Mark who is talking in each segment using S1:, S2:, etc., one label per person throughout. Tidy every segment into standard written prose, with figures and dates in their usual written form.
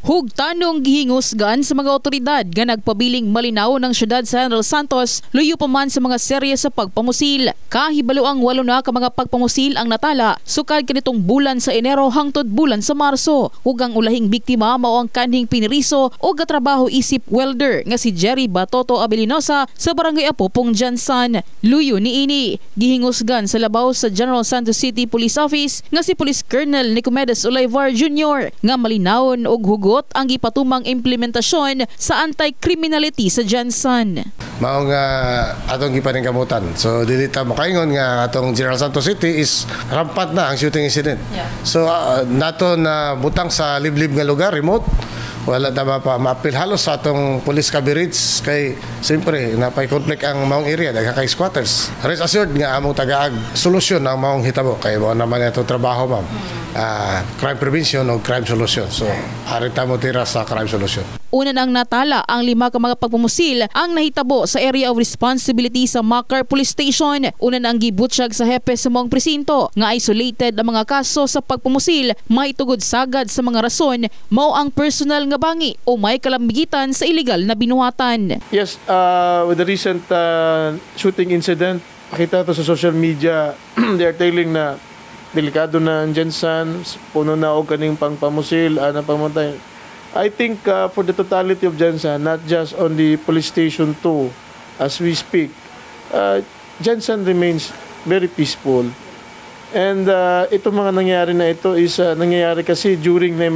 S1: Hugtanong gihingusgan sa mga otoridad nga nagpabiling malinaw ng syudad sa General Santos luyo pa man sa mga serye sa pagpamusil. Kahibalo ang 8 na ka mga pagpamusil ang natala sukad kanitong bulan sa Enero hangtod bulan sa Marso. Ug ang ulahing biktima mao ang kanhing piniriso o gatrabaho isip welder nga si Jerry Batoto Abilinosa sa barangay Apopong Jansan. Luyo niini gihingusgan sa labaw sa General Santos City Police Office nga si Police Colonel Nicomedes Olivar Jr. nga malinawon og hugot ang gipatumang implementasyon sa anti-criminality sa Jansan.
S2: Mao nga atong gipaningkamutan. So dili ta makaingon nga atong General Santos City is rampant na ang shooting incident. Yeah. So nato na butang sa liblib nga lugar, remote, wala na ma-appeal halos sa atong police coverage kay siyempre napay conflict ang maong area daghang kay squatters. Rest assured nga among tagaag solusyon ang maong hitabo kay mo naman ato trabaho ma'am. Crime prevention o crime solution. So harita mo tira sa crime solution.
S1: Una nang natala ang 5 ka mga pagpumusil ang nahitabo sa area of responsibility sa Makar Police Station. Una nang gibutsyag sa hepe sa mong presinto nga isolated ang mga kaso sa pagpumusil maitugod sagad sa mga rason mao ang personal nga bangi o may kalambigitan sa illegal na binuhatan.
S3: Yes, with the recent shooting incident, nakita to sa social media, they are telling na delikado na ang Jansan, puno na o kaning pangpamusil, pamatay. I think for the totality of Jansan, not just on the police station 2 as we speak, Jansan remains very peaceful. And itong mga nangyayari na ito is nangyayari kasi during may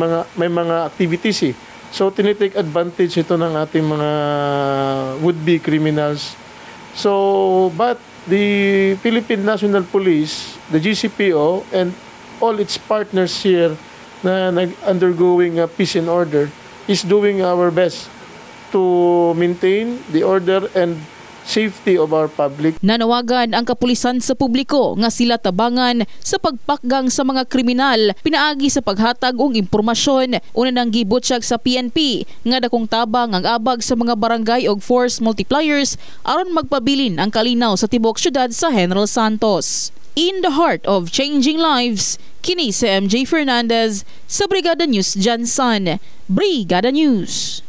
S3: mga activities eh. So tinitake advantage ito ng ating mga would-be criminals. So but the Philippine National Police, the GCPO, and all its partners here na undergoing peace and order is doing our best to maintain the order and safety of our public.
S1: Nanawagan ang kapulisan sa publiko nga sila tabangan sa pagpakgang sa mga kriminal pinaagi sa paghatag og impormasyon. Una nang gibutsyag sa PNP nga dakong tabang ang abag sa mga barangay og force multipliers aron magpabilin ang kalinaw sa tibok syudad sa General Santos. In the heart of changing lives, kini si MJ Fernandez sa Brigada News Jansan. Brigada News.